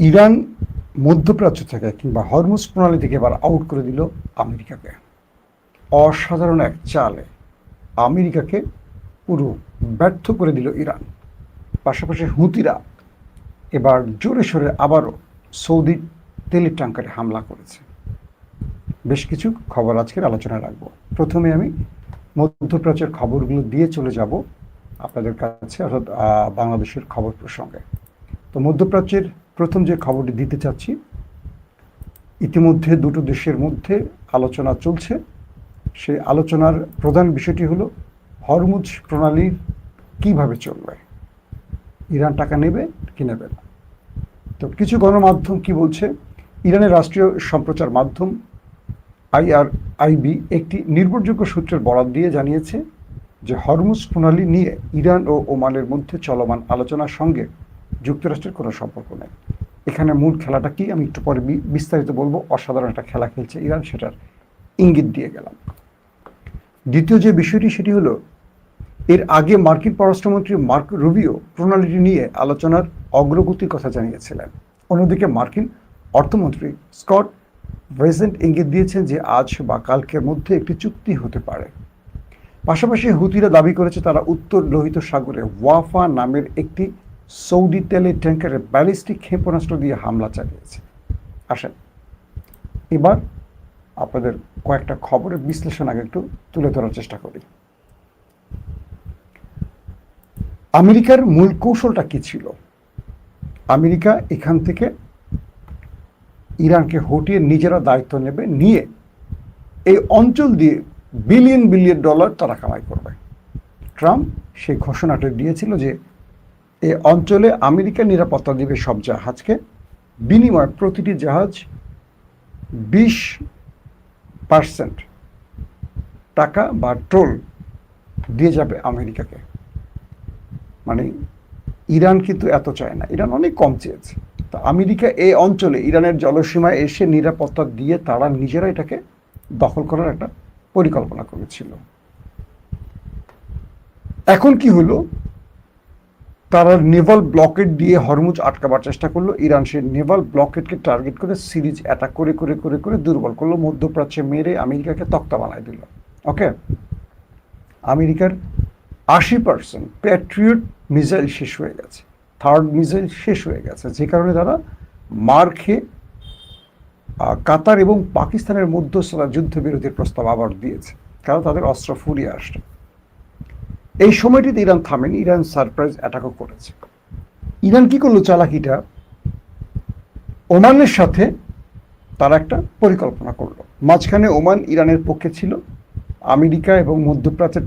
Iran মধ্যপ্রাচ্য থেকে কিংবা হরমুজ প্রণালী থেকে এবার আউট করে দিল আমেরিকাকে। অসাধারণ এক চালে আমেরিকাকে পুরো ব্যর্থ করে দিল ইরান। পাশাপাশি হুতিরা এবার জোরে সোরে আবারও সৌদি তেলের ট্যাঙ্কারে হামলা করেছে। বেশ কিছু খবর আজকের আলোচনায় রাখবো। প্রথমে আমি মধ্যপ্রাচ্যের খবরগুলো দিয়ে চলে যাব আপনাদের কাছে, অর্থাৎ বাংলাদেশের খবর প্রসঙ্গে। তো মধ্যপ্রাচ্যের প্রথম যে খবরটি দিতে চাচ্ছি, ইতিমধ্যে দুটো দেশের মধ্যে আলোচনা চলছে। সেই আলোচনার প্রধান বিষয়টি হলো হরমুজ প্রণালী কিভাবে চলবে, ইরান টাকা নেবে কি নেবে না। তো কিছু গণমাধ্যম কি বলছে, ইরানের রাষ্ট্রীয় সম্প্রচার মাধ্যম IRIB একটি নির্ভরযোগ্য সূত্রের বরাত দিয়ে জানিয়েছে যে হরমুজ প্রণালী নিয়ে ইরান ও ওমানের মধ্যে চলমান আলোচনার সঙ্গে যুক্তরাষ্ট্রের কোনো সম্পর্ক নেই। এখানে মূল খেলাটা কি আমি একটু পরে বিস্তারিত বলবো। অসাধারণ একটা খেলা খেলছে ইরান, সেটার ইঙ্গিত দিয়ে গেলাম। দ্বিতীয় যে বিষয়টি সেটি হলো, এর আগে মার্কিন পররাষ্ট্রমন্ত্রী মার্ক রুবিও প্রণালীটি নিয়ে আলোচনার অগ্রগতির কথা জানিয়েছিলেন। অন্যদিকে মার্কিন অর্থমন্ত্রী স্কট বেসেন্ট ইঙ্গিত দিয়েছেন যে আজ বা কালকের মধ্যে একটি চুক্তি হতে পারে। পাশাপাশি হুতিরা দাবি করেছে তারা উত্তর লোহিত সাগরে ওয়াফা নামের একটি সৌদি তেলের ট্যাঙ্কারে ব্যালিস্টিক ক্ষেপণাস্ত্র দিয়ে হামলা চালিয়েছে। আসেন এবার আপনাদের কয়েকটা খবরের বিশ্লেষণ আগে একটু তুলে ধরার চেষ্টা করি। আমেরিকার মূল কৌশলটা কি ছিল? আমেরিকা এখান থেকে ইরানকে হটিয়ে নিজেরা দায়িত্ব নেবে, নিয়ে এই অঞ্চল দিয়ে বিলিয়ন বিলিয়ন ডলার তারা কামাই করবে। ট্রাম্প সেই ঘোষণাটা দিয়েছিল যে এই অঞ্চলে আমেরিকা নিরাপত্তা দিবে সব জাহাজকে, বিনিময়ে প্রতিটি জাহাজ 20% টাকা বা টোল দিয়ে যাবে আমেরিকাকে। মানে ইরান কিন্তু এত চায় না, ইরান অনেক কম চেয়েছে। তো আমেরিকা এই অঞ্চলে ইরানের জলসীমায় এসে নিরাপত্তা দিয়ে তারা নিজেরা এটাকে দখল করার একটা পরিকল্পনা করেছিল। এখন কি হলো, তারা নেভাল ব্লকেট দিয়ে হরমুজ আটকাবার চেষ্টা করলো। ইরান সেই নেভাল ব্লকেটকে টার্গেট করে সিরিজ অ্যাটাক করে করে করে করে দুর্বল করলো, মধ্যপ্রাচ্যে মেরে আমেরিকাকে তক্তা বানায় দিল। ওকে, আমেরিকার 80% প্যাট্রিয়ট মিসাইল শেষ হয়ে গেছে, থার্ড মিসাইল শেষ হয়ে গেছে, যে কারণে তারা মার খেয়ে কাতার এবং পাকিস্তানের মধ্যস্থতা যুদ্ধবিরতির প্রস্তাব আবার দিয়েছে, কারণ তাদের অস্ত্র ফুরিয়ে আসছে। এই সময়টিতে ইরান থামেনি, ইরান সারপ্রাইজ অ্যাটাকও করেছে। ইরান কি করলো, চালাকিটা ওমানের সাথে তারা একটা পরিকল্পনা করলো। মাঝখানে ওমান ইরানের পক্ষে ছিল, আমেরিকা এবং মধ্যপ্রাচ্যের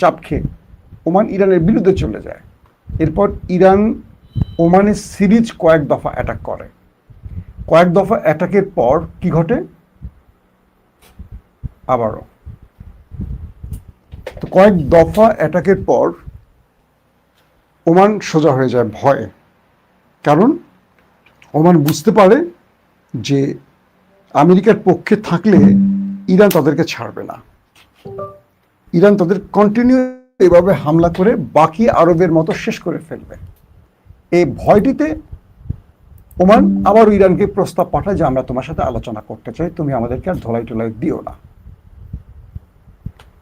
চাপ খেয়ে ওমান ইরানের বিরুদ্ধে চলে যায়। এরপর ইরান ওমানের সিরিজ কয়েক দফা অ্যাটাক করে। কয়েক দফা অ্যাটাকের পর কি ঘটে, আবারও তো কয়েক দফা অ্যাটাকের পর ওমান সোজা হয়ে যায় ভয়ে। কারণ ওমান বুঝতে পারে যে আমেরিকার পক্ষে থাকলে ইরান তাদেরকে ছাড়বে না। ইরান তাদের কন্টিনিউ এভাবে হামলা করে বাকি আরবের মতো শেষ করে ফেলবে। এই ভয়টিতে ওমান আবারও ইরানকে প্রস্তাব পাঠায় যে আমরা তোমার সাথে আলোচনা করতে চাই, তুমি আমাদেরকে আর ধোলাই টোলাই দিও না।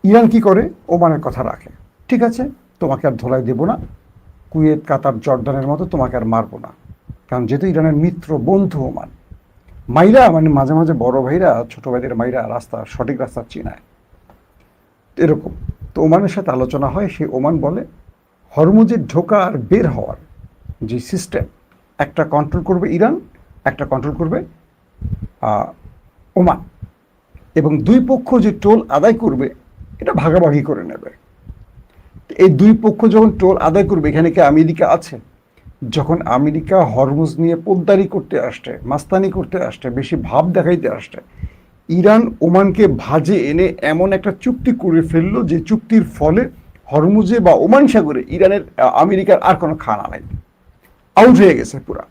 ইরান কি করে, ওমানের কথা রাখে, ঠিক আছে তোমাকে আর ধোলাই দেব না, কুয়েত কাতার জর্দানের মতো তোমাকে আর মারবো না। কারণ যেহেতু ইরানের মিত্র বন্ধু ওমান, মাইরা মানে মাঝে মাঝে বড় ভাইরা ছোট ভাইদের মাইরা সঠিক রাস্তা চিনায়, এরকম। তো ওমানের সাথে আলোচনা হয়। সেই ওমান বলে হরমুজের ঢোকা আর বের হওয়ার যে সিস্টেম, একটা কন্ট্রোল করবে ইরান, একটা কন্ট্রোল করবে ওমান, এবং দুই পক্ষ যে টোল আদায় করবে এটা ভাগাভাগি করে নেবে। এই দুই পক্ষ যখন টোল আদায় করবে, এখানে কি আমেরিকা আছে? যখন আমেরিকা হরমুজ নিয়ে পোদ্দারি করতে আসছে, মাস্তানি করতে আসছে, বেশি ভাব দেখাইতে আসছে, ইরান ওমানকে ভাজে এনে এমন একটা চুক্তি করে ফেললো যে চুক্তির ফলে হরমুজে বা ওমান সাগরে আমেরিকার আর কোনো খানা নাই, আউট হয়ে গেছে পুরা।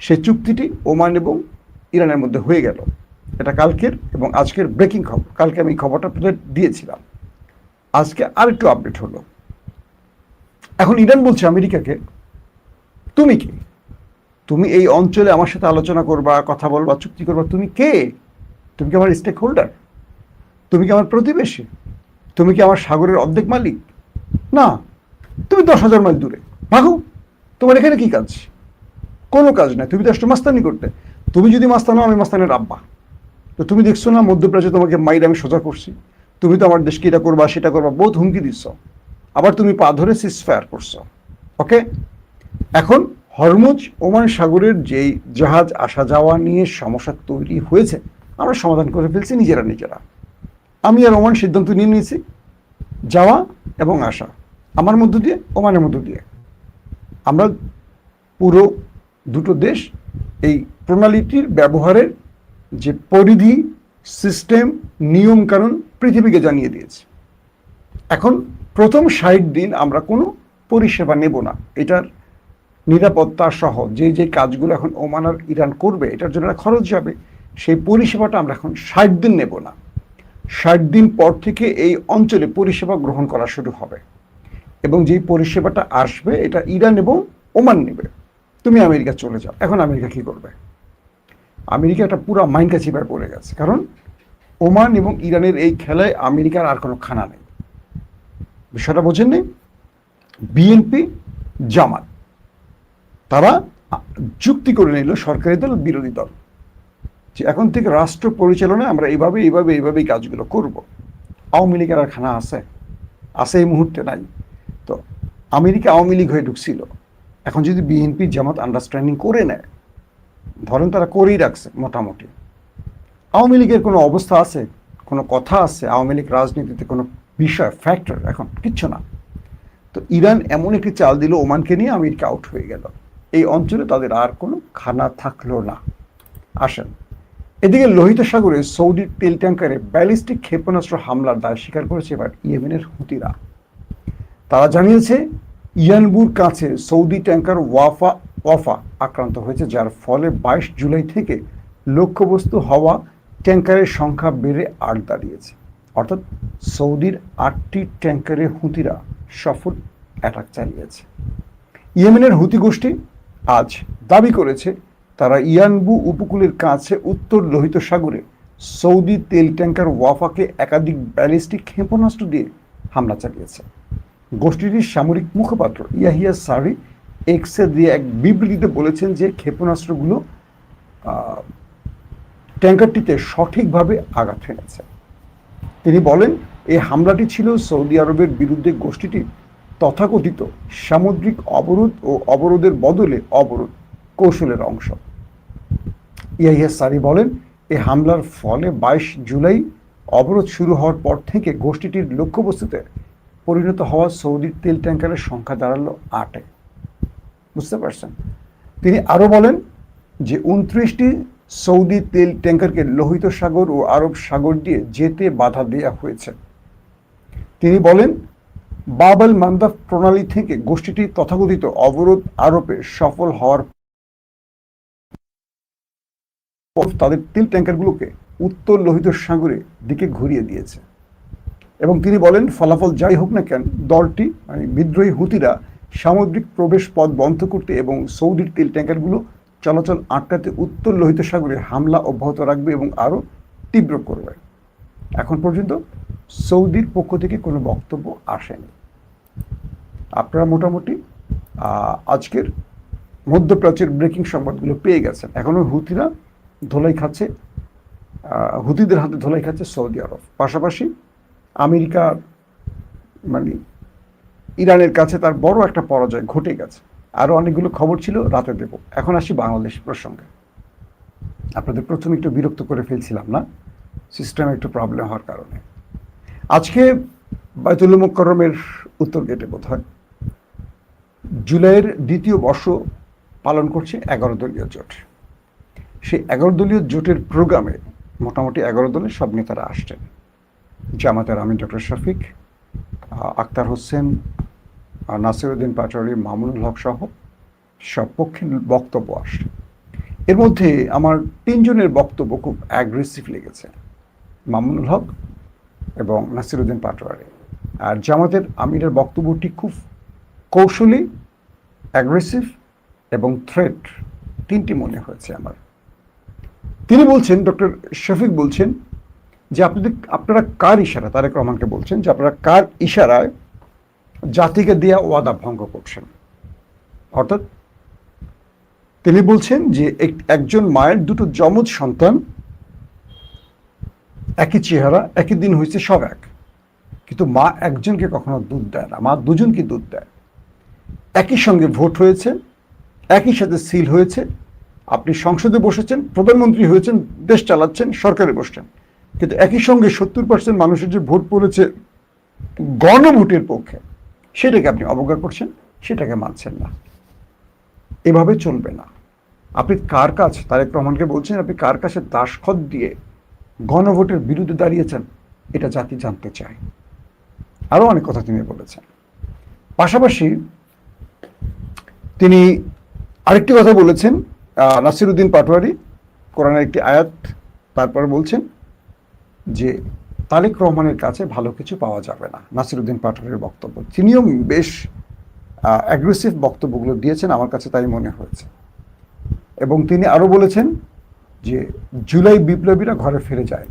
সেই চুক্তিটি ওমান এবং ইরানের মধ্যে হয়ে গেল। এটা কালকের এবং আজকের ব্রেকিং খবর। কালকে আমি খবরটা দিয়েছিলাম, আজকে আরেকটু আপডেট হলো। এখন ইরান বলছে আমেরিকাকে, তুমি কি, তুমি এই অঞ্চলে আমার সাথে আলোচনা করবা, কথা বলবা, চুক্তি করবা, তুমি কে? তুমি কি আমার স্টেক হোল্ডার? তুমি কি আমার প্রতিবেশী? তুমি কি আমার সাগরের অর্ধেক মালিক? না, তুমি 10,000 মাইল দূরে, ভাগো। তোমার এখানে কি কাজ? কোনো কাজ নাই, তুমি তো আসলে মাস্তানি করতে। তুমি যদি মাস্তানো, আমি মাস্তানের আব্বা। তো তুমি দেখছো না মধ্যপ্রাচ্যে তোমাকে মাইর আমি সোজা করছি, তুমি তো আমার দেশকে এটা করবা সেটা করবা বহুত হুমকি দিচ্ছ, আবার তুমি পা ধরে সিজফায়ার করছো। ওকে, এখন হরমুজ ওমান সাগরের যেই জাহাজ আসা যাওয়া নিয়ে সমস্যা তৈরি হয়েছে, আমরা সমাধান করে ফেলছি নিজেরা। আমি আর ওমান সিদ্ধান্ত নিয়ে নিয়েছি যাওয়া এবং আসা, আমার মধ্য দিয়ে, ওমানের মধ্য দিয়ে। আমরা পুরো দুটো দেশ এই প্রণালীটির ব্যবহারের যে পরিধি, সিস্টেম, নিয়ম কানুন পৃথিবীকে জানিয়ে দিয়েছে। এখন প্রথম 60 দিন আমরা কোনো পরিষেবা নেব না। এটার নিরাপত্তা সহ যে কাজগুলো এখন ওমান আর ইরান করবে, এটার জন্য খরচ যাবে, সেই পরিষেবাটা আমরা এখন 60 দিন নেব না। 60 দিন পর থেকে এই অঞ্চলে পরিষেবা গ্রহণ করা শুরু হবে, এবং যেই পরিষেবাটা আসবে এটা ইরান এবং ওমান নেবে। তুমি আমেরিকা চলে যাও। এখন আমেরিকা কি করবে? আমেরিকা একটা পুরো মাইনকা চিপায় পড়ে গেছে, কারণ ওমান এবং ইরানের এই খেলায় আমেরিকার আর কোনো খানা নেই। বিষয়টা বোঝেন নেই? বিএনপি, জামাত, তারা চুক্তি করে নিল, সরকারি দল, বিরোধী দল, যে এখন থেকে রাষ্ট্র পরিচালনায় আমরা এইভাবেই কাজগুলো করব। আওয়ামী লীগের আর খানা আছে? এই মুহূর্তে নাই। তো আমেরিকা আওয়ামী লীগ হয়ে ঢুকছিল, এখন যদি বিএনপি জামাত আন্ডারস্ট্যান্ডিং করে নেয়, ধরেন তারা করেই রাখছে মোটামুটি, আওয়ামী লীগের কোনো অবস্থা আছে, কোনো কথা আছে? আওয়ামী লীগ রাজনীতিতে কোনো বিষয়, ফ্যাক্টর এখন কিচ্ছু না। তো ইরান এমন একটি চাল দিল, ওমানকে নিয়ে আমেরিকা আউট হয়ে গেল, এই অঞ্চলে তাদের আর কোনো খানা থাকলো না। আসেন, এদিকে লোহিত সাগরে সৌদির তেল ট্যাঙ্কারে ব্যালিস্টিক ক্ষেপণাস্ত্র হামলার দায় স্বীকার করেছে এবার ইয়েমেনের হুতিরা। তারা জানিয়েছে ইয়ানবুর কাছে সৌদি ট্যাঙ্কার ওয়াফা আক্রান্ত হয়েছে, যার ফলে 22 জুলাই থেকে লক্ষ্যবস্তু হওয়া ট্যাঙ্কারের সংখ্যা বেড়ে 8 দাঁড়িয়েছে। অর্থাৎ সৌদির 8টি ট্যাঙ্কারে হুতিরা সফল অ্যাটাক চালিয়েছে। ইয়েমেনের হুতি গোষ্ঠী আজ দাবি করেছে তারা ইয়ানবু উপকূলের কাছে উত্তর লোহিত সাগরে সৌদি তেল ট্যাঙ্কার ওয়াফাকে একাধিক ব্যালিস্টিক ক্ষেপণাস্ত্র দিয়ে হামলা চালিয়েছে। গোষ্ঠীটির সামরিক মুখপাত্র ইয়াহিয়া সারি এক্সে দিয়ে এক বিবৃতিতে বলেছেন যে ক্ষেপণাস্ত্রগুলো ট্যাঙ্কারটিতে সঠিকভাবে আঘাত হেনেছে। তিনি বলেন, এই হামলাটি ছিল সৌদি আরবের বিরুদ্ধে গোষ্ঠীটির তথাকথিত সামুদ্রিক অবরোধ ও অবরোধের বদলে অবরোধ কৌশলের অংশ। ইয়াহিয়া সারি বলেন, এই হামলার ফলে 22 জুলাই অবরোধ শুরু হওয়ার পর থেকে গোষ্ঠীটির লক্ষ্যবস্তুতে পরিণত হওয়া সৌদির তেল ট্যাঙ্কারের সংখ্যা দাঁড়ালো 8-এ। বুঝতে পারছেন? তিনি আরও বলেন যে 29টি সৌদি তেল ট্যাঙ্কারকে লোহিত সাগর ও আরব সাগর দিয়ে যেতে বাধা দেওয়া হয়েছে। তিনি বলেন, বাব আল মান্দাব প্রণালী থেকে গোষ্ঠীটি তথাকথিত অবরোধ আরোপে সফল হওয়ার পর তাদের তেল ট্যাঙ্কারগুলোকে উত্তর লোহিত সাগরের দিকে ঘুরিয়ে দিয়েছে। এবং তিনি বলেন, ফলাফল যাই হোক না কেন, দলটি মানে বিদ্রোহী হুতিরা সামুদ্রিক প্রবেশ পথ বন্ধ করতে এবং সৌদির তেল ট্যাঙ্কারগুলো চলাচল আটকাতে উত্তর লোহিত সাগরে হামলা অব্যাহত রাখবে এবং আরও তীব্র করবে। এখন পর্যন্ত সৌদির পক্ষ থেকে কোনো বক্তব্য আসেনি। আপনারা মোটামুটি আজকের মধ্যপ্রাচ্যের ব্রেকিং সংবাদগুলো পেয়ে গেছেন। এখনও হুতিরা ধোলাই খাচ্ছে, হুতিদের হাতে ধোলাই খাচ্ছে সৌদি আরব। পাশাপাশি আমেরিকা মানে ইরানের কাছে তার বড় একটা পরাজয় ঘটে গেছে। আরও অনেকগুলো খবর ছিল, রাতে দেব। এখন আসি বাংলাদেশ প্রসঙ্গে। আপনাদের প্রথমে একটু বিরক্ত করে ফেলছিলাম না, সিস্টেমে একটু প্রবলেম হওয়ার কারণে। আজকে বায়তুল মুকাররমের উত্তর গেটে বোধহয় জুলাইয়ের দ্বিতীয় বর্ষ পালন করছে 11 দলীয় জোট। সেই 11 দলীয় জোটের প্রোগ্রামে মোটামুটি 11 দলের সব নেতারা আসছেন। জামাতের আমির ডক্টর শফিক, আক্তার হোসেন, নাসিরউদ্দিন পাটোয়ারি, মামুনুল হক সহ সব পক্ষের বক্তব্য আসে। এর মধ্যে আমার 3 জনের বক্তব্য খুব অ্যাগ্রেসিভ লেগেছে, মামুনুল হক এবং নাসিরউদ্দিন পাটোয়ারি। আর জামাতের আমিরের বক্তব্যটি খুব কৌশলী, অ্যাগ্রেসিভ এবং থ্রেট তিনটি মনে হয়েছে আমার। তিনি বলছেন, ডক্টর শফিক বলছেন যে আপনারা কার ইশারা, তারেক রহমানকে বলছেন যে আপনারা কার ইশারায় জাতিকে দেয়া ওয়াদা ভঙ্গ করছেন। অর্থাৎ তিনি বলছেন যে একজন মায়ের দুটো যমজ সন্তান, একই চেহারা, একই দিন হয়েছে, সব এক, কিন্তু মা একজনকে কখনো দুধ দেয় না, মা দুজনকে দুধ দেয়। একই সঙ্গে ভোট হয়েছে, একই সাথে সিল হয়েছে, আপনি সংসদে বসেছেন, প্রধানমন্ত্রী হয়েছেন, দেশ চালাচ্ছেন, সরকারে বসছেন, কিন্তু একই সঙ্গে 70% মানুষের যে ভোট পড়েছে গণভোটের পক্ষে, সেটাকে আপনি অবজ্ঞা করছেন, সেটাকে মানছেন না। এভাবে চলবে না। আপনি কার কাছে, তারেক রহমানকে বলছেন, আপনি কার কাছে দাসখত দিয়ে গণভোটের বিরুদ্ধে দাঁড়িয়েছেন, এটা জাতি জানতে চায়। আরও অনেক কথা তিনি বলেছেন। পাশাপাশি তিনি আরেকটি কথা বলেছেন, নাসিরউদ্দিন পাটোয়ারি কোরআনের একটি আয়াত তারপর বলছেন যে তারেক রহমানের কাছে ভালো কিছু পাওয়া যাবে না। নাসিরউদ্দিন পাটোয়ারির বক্তব্য, তিনিও বেশ অ্যাগ্রেসিভ বক্তব্যগুলো দিয়েছেন, আমার কাছে তাই মনে হয়েছে। এবং তিনি আরও বলেছেন যে জুলাই বিপ্লবীরা ঘরে ফিরে যায়।